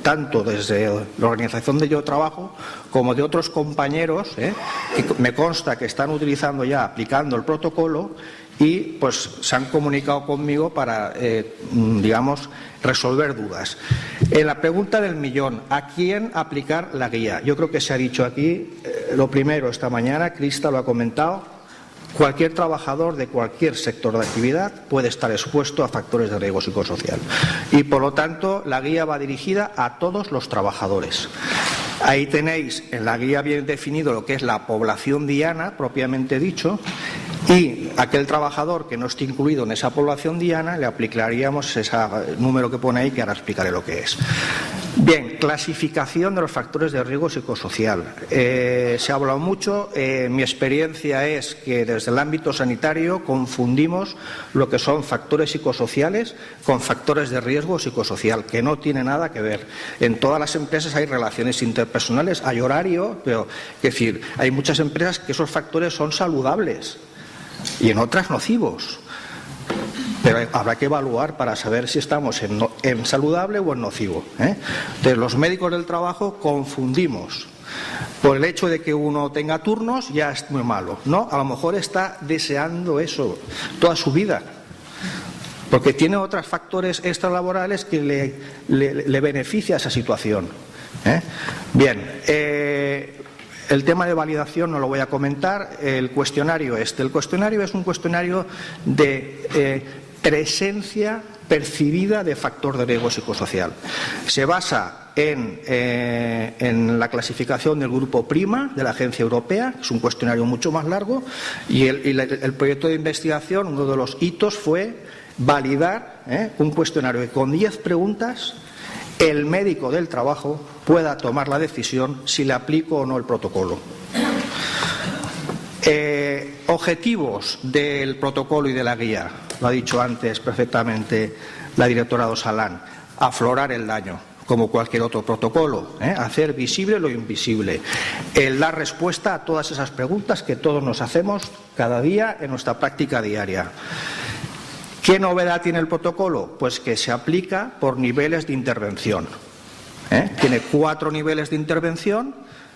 tanto desde la organización donde yo trabajo como de otros compañeros, que me consta que están utilizando ya, aplicando el protocolo, y pues se han comunicado conmigo para, digamos, resolver dudas. En la pregunta del millón, ¿a quién aplicar la guía? Yo creo que se ha dicho aquí, lo primero esta mañana, Crista lo ha comentado, cualquier trabajador de cualquier sector de actividad puede estar expuesto a factores de riesgo psicosocial. Y por lo tanto, la guía va dirigida a todos los trabajadores. Ahí tenéis en la guía bien definido lo que es la población diana, propiamente dicho, y aquel trabajador que no esté incluido en esa población diana le aplicaríamos ese número que pone ahí, que ahora explicaré lo que es. Bien, clasificación de los factores de riesgo psicosocial. Se ha hablado mucho, mi experiencia es que desde el ámbito sanitario confundimos lo que son factores psicosociales con factores de riesgo psicosocial, que no tiene nada que ver. En todas las empresas hay relaciones interpersonales, hay horario, pero es decir, hay muchas empresas que esos factores son saludables y en otras nocivos. Pero habrá que evaluar para saber si estamos en saludable o en nocivo. Entonces, los médicos del trabajo confundimos. Por el hecho de que uno tenga turnos ya es muy malo. No, a lo mejor está deseando eso toda su vida, porque tiene otros factores extralaborales que le beneficia esa situación. Bien, el tema de validación no lo voy a comentar. El cuestionario el cuestionario es un cuestionario de presencia percibida de factor de riesgo psicosocial. Se basa en la clasificación del grupo PRIMA de la Agencia Europea, es un cuestionario mucho más largo, y el proyecto de investigación, uno de los hitos fue validar un cuestionario que con 10 preguntas el médico del trabajo pueda tomar la decisión si le aplico o no el protocolo. Objetivos del protocolo y de la guía, lo ha dicho antes perfectamente la directora Dosalán: aflorar el daño, como cualquier otro protocolo, hacer visible lo invisible, el dar respuesta a todas esas preguntas que todos nos hacemos cada día en nuestra práctica diaria. ¿Qué novedad tiene el protocolo? Pues que se aplica por niveles de intervención. Tiene 4 niveles de intervención.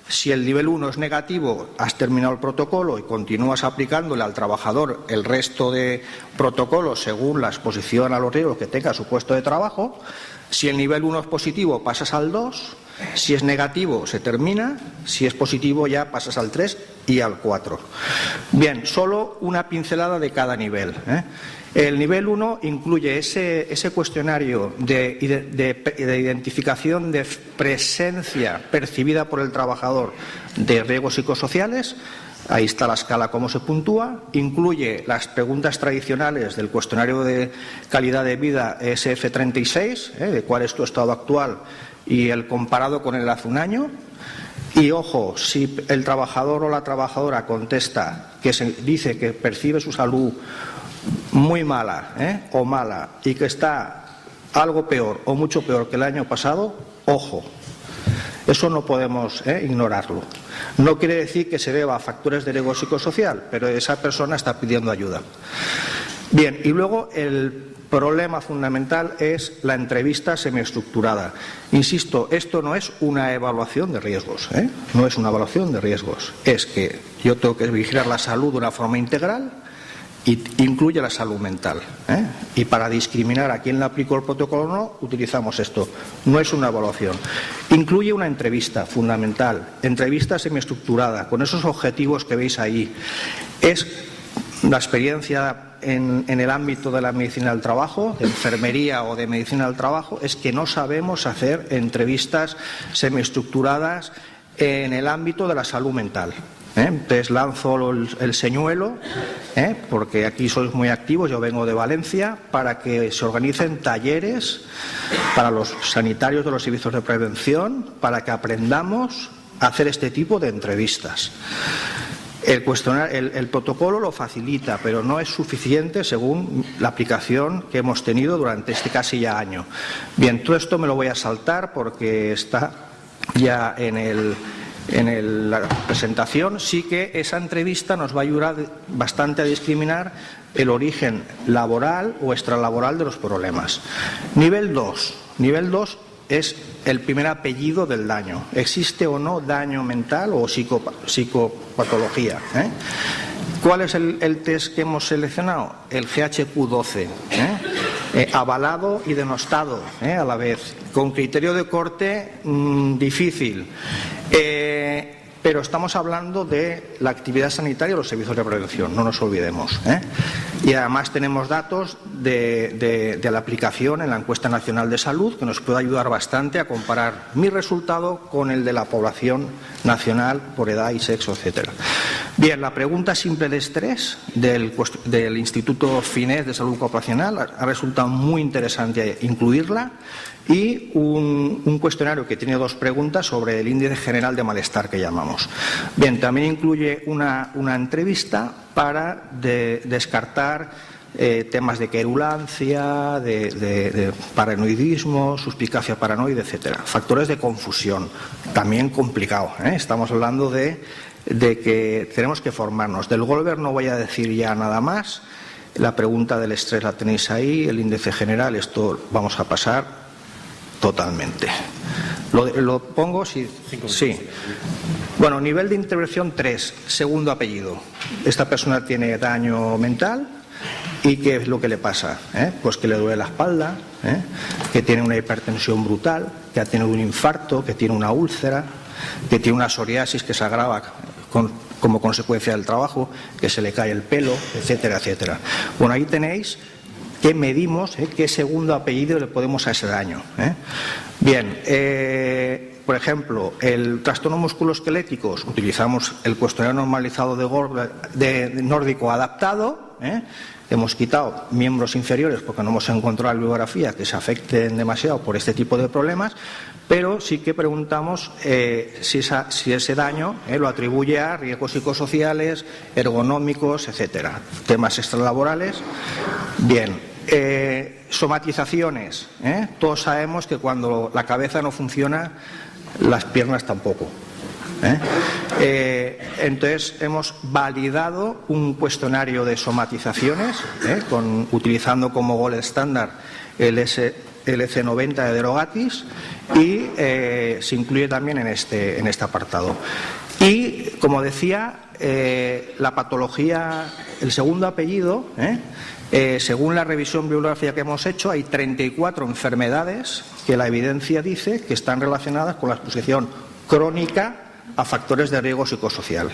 Si el nivel 1 es negativo, has terminado el protocolo y continúas aplicándole al trabajador el resto de protocolos según la exposición a los riesgos que tenga su puesto de trabajo. Si el nivel 1 es positivo, pasas al 2. Si es negativo, se termina. Si es positivo, ya pasas al 3 y al 4. Bien, solo una pincelada de cada nivel. El nivel 1 incluye ese cuestionario de identificación de presencia percibida por el trabajador de riesgos psicosociales. Ahí está la escala, cómo se puntúa. Incluye las preguntas tradicionales del cuestionario de calidad de vida SF36, de cuál es tu estado actual y el comparado con el hace un año. Y ojo, si el trabajador o la trabajadora contesta que dice que percibe su salud muy mala o mala y que está algo peor o mucho peor que el año pasado, ojo, eso no podemos ignorarlo. No quiere decir que se deba a factores de riesgo psicosocial, pero esa persona está pidiendo ayuda. Bien, y luego el problema fundamental es la entrevista semiestructurada. Insisto, esto no es una evaluación de riesgos, no es una evaluación de riesgos. Es que yo tengo que vigilar la salud de una forma integral y incluye la salud mental, ¿eh? Y para discriminar a quién le aplicó el protocolo o no, utilizamos esto. No es una evaluación. Incluye una entrevista fundamental, entrevista semiestructurada, con esos objetivos que veis ahí. Es la experiencia en el ámbito de la medicina del trabajo, de enfermería o de medicina del trabajo, es que no sabemos hacer entrevistas semiestructuradas en el ámbito de la salud mental. Entonces lanzo el señuelo, porque aquí sois muy activos, yo vengo de Valencia, para que se organicen talleres para los sanitarios de los servicios de prevención, para que aprendamos a hacer este tipo de entrevistas. El protocolo lo facilita, pero no es suficiente según la aplicación que hemos tenido durante este casi ya año. Bien, todo esto me lo voy a saltar porque está ya en la presentación. Sí que esa entrevista nos va a ayudar bastante a discriminar el origen laboral o extralaboral de los problemas. Nivel 2. Nivel 2 es el primer apellido del daño. ¿Existe o no daño mental o psicopatología? ¿Cuál es el test que hemos seleccionado? El GHQ-12, avalado y denostado a la vez, con criterio de corte difícil. Pero estamos hablando de la actividad sanitaria y los servicios de prevención, no nos olvidemos. Y además tenemos datos de la aplicación en la encuesta nacional de salud que nos puede ayudar bastante a comparar mi resultado con el de la población nacional por edad y sexo, etcétera. Bien, la pregunta simple de estrés del Instituto Finés de Salud Ocupacional ha resultado muy interesante incluirla, y un cuestionario que tiene 2 preguntas sobre el índice general de malestar que llamamos. Bien, también incluye una entrevista para descartar temas de querulancia, de paranoidismo, suspicacia paranoide, etcétera. Factores de confusión, también complicado. Estamos hablando de que tenemos que formarnos. Del Goldberg no voy a decir ya nada más. La pregunta del estrés la tenéis ahí, el índice general, esto vamos a pasar totalmente. ¿Lo pongo? Sí. Bueno, nivel de intervención 3, segundo apellido. Esta persona tiene daño mental. ¿Y qué es lo que le pasa? Pues que le duele la espalda, que tiene una hipertensión brutal, que ha tenido un infarto, que tiene una úlcera, que tiene una psoriasis que se agrava como consecuencia del trabajo, que se le cae el pelo, etcétera, etcétera. Bueno, ahí tenéis que medimos qué segundo apellido le podemos a ese daño. Bien, por ejemplo, el trastorno musculoesqueléticos, utilizamos el cuestionario normalizado de nórdico adaptado. Hemos quitado miembros inferiores porque no hemos encontrado la bibliografía que se afecten demasiado por este tipo de problemas, pero sí que preguntamos si ese daño lo atribuye a riesgos psicosociales, ergonómicos, etcétera, temas extralaborales. Bien. Somatizaciones. Todos sabemos que cuando la cabeza no funciona, las piernas tampoco. Entonces hemos validado un cuestionario de somatizaciones, utilizando como gold estándar el EC90 de Derogatis, y se incluye también en este apartado. Y, como decía, la patología, el segundo apellido, según la revisión bibliográfica que hemos hecho, hay 34 enfermedades que la evidencia dice que están relacionadas con la exposición crónica a factores de riesgo psicosocial.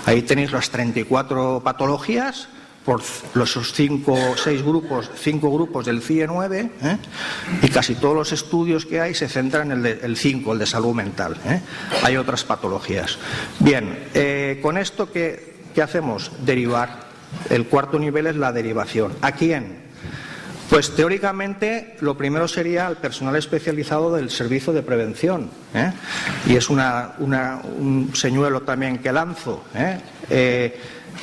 Ahí tenéis las 34 patologías por los 5 grupos del CIE-9, y casi todos los estudios que hay se centran en el 5, el de salud mental. Hay otras patologías. Bien, con esto, ¿qué hacemos? Derivar. El cuarto nivel es la derivación. ¿A quién? Pues teóricamente lo primero sería el personal especializado del servicio de prevención, y es un señuelo también que lanzo.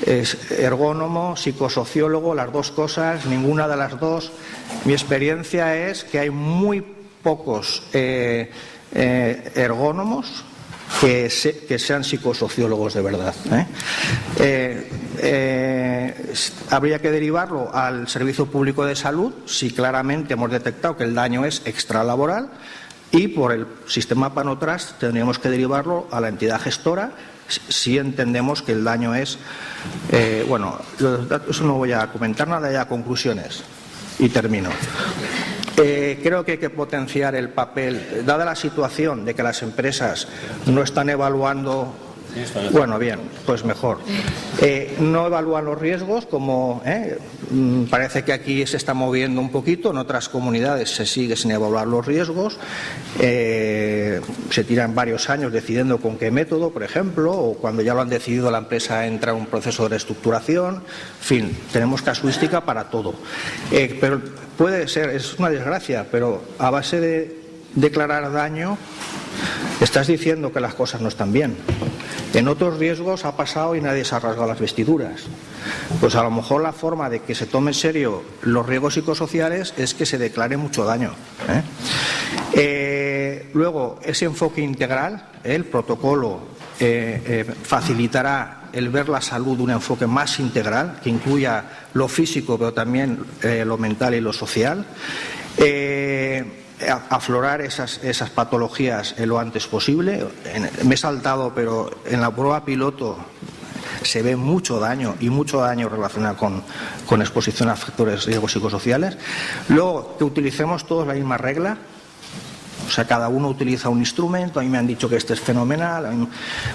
Es ergónomo, psicosociólogo, las dos cosas, ninguna de las dos. Mi experiencia es que hay muy pocos ergónomos que sean psicosociólogos de verdad. Habría que derivarlo al Servicio Público de Salud si claramente hemos detectado que el daño es extralaboral, y por el sistema PANOTRAST tendríamos que derivarlo a la entidad gestora sí entendemos que el daño es, bueno, los datos no voy a comentar nada, ya conclusiones y termino. Creo que hay que potenciar el papel, dada la situación de que las empresas no están evaluando, bueno, bien, pues mejor, no evalúan los riesgos, como parece que aquí se está moviendo un poquito, en otras comunidades se sigue sin evaluar los riesgos, se tiran varios años decidiendo con qué método, por ejemplo, o cuando ya lo han decidido la empresa entra en un proceso de reestructuración, en fin, tenemos casuística para todo, pero puede ser, es una desgracia, pero a base de declarar daño estás diciendo que las cosas no están bien. En otros riesgos ha pasado y nadie se ha rasgado las vestiduras. Pues a lo mejor la forma de que se tome en serio los riesgos psicosociales es que se declare mucho daño. Luego, ese enfoque integral, el protocolo facilitará el ver la salud de un enfoque más integral, que incluya lo físico, pero también lo mental y lo social. Aflorar esas patologías lo antes posible. Me he saltado, pero en la prueba piloto se ve mucho daño y mucho daño relacionado con exposición a factores riesgos psicosociales. Luego, que utilicemos todos la misma regla. O sea, cada uno utiliza un instrumento, a mí me han dicho que este es fenomenal.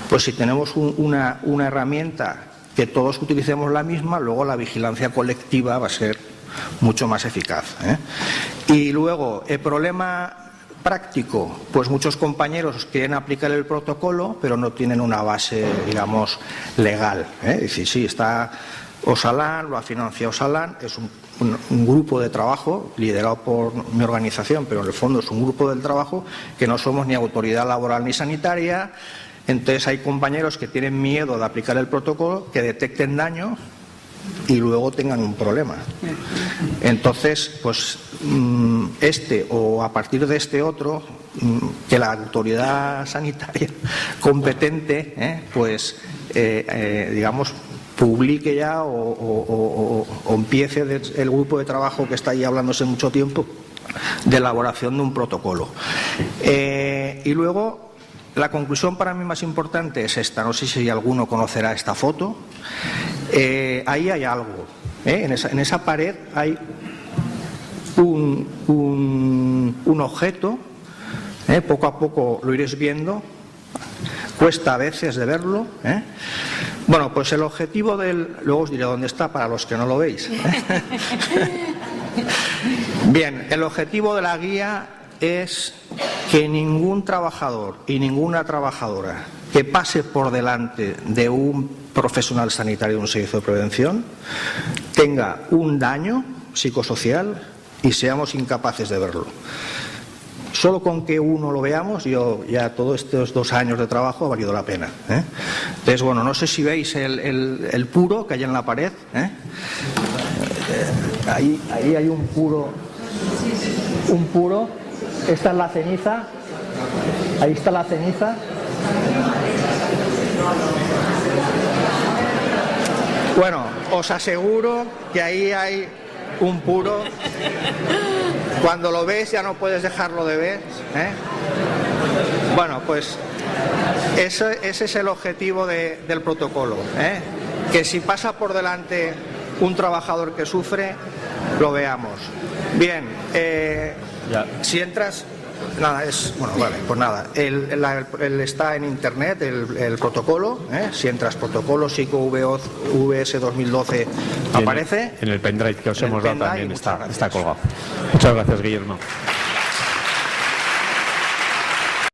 Pues si tenemos una herramienta que todos utilicemos la misma, luego la vigilancia colectiva va a ser mucho más eficaz. Y luego, el problema práctico, pues muchos compañeros quieren aplicar el protocolo, pero no tienen una base, digamos, legal. Es decir, sí, está Osalan, lo ha financiado Osalan, es un grupo de trabajo liderado por mi organización, pero en el fondo es un grupo de trabajo que no somos ni autoridad laboral ni sanitaria. Entonces hay compañeros que tienen miedo de aplicar el protocolo, que detecten daño y luego tengan un problema. Entonces, pues o a partir de este otro, que la autoridad sanitaria competente, pues digamos, publique ya o empiece el grupo de trabajo que está ahí hablándose mucho tiempo de elaboración de un protocolo. Y luego, la conclusión para mí más importante es esta, no sé si alguno conocerá esta foto. Ahí hay algo, en esa pared hay un objeto, poco a poco lo iréis viendo, cuesta a veces de verlo. Bueno, pues el objetivo luego os diré dónde está para los que no lo veis. Bien, el objetivo de la guía es que ningún trabajador y ninguna trabajadora que pase por delante de un profesional sanitario de un servicio de prevención tenga un daño psicosocial y seamos incapaces de verlo. Solo con que uno lo veamos, ya todos estos 2 años de trabajo ha valido la pena. Entonces, bueno, no sé si veis el puro que hay en la pared. Ahí hay un puro. Esta es la ceniza. Ahí está la ceniza. Bueno, os aseguro que ahí hay un puro. Cuando lo ves ya no puedes dejarlo de ver. Bueno, pues ese es el objetivo del protocolo. Que si pasa por delante un trabajador que sufre, lo veamos. Bien, si entras... Nada, bueno, vale, pues nada, está en internet el protocolo, si entras protocolo PSICO-VS 2012 aparece. En el pendrive que os hemos dado también está colgado. Muchas gracias, Guillermo.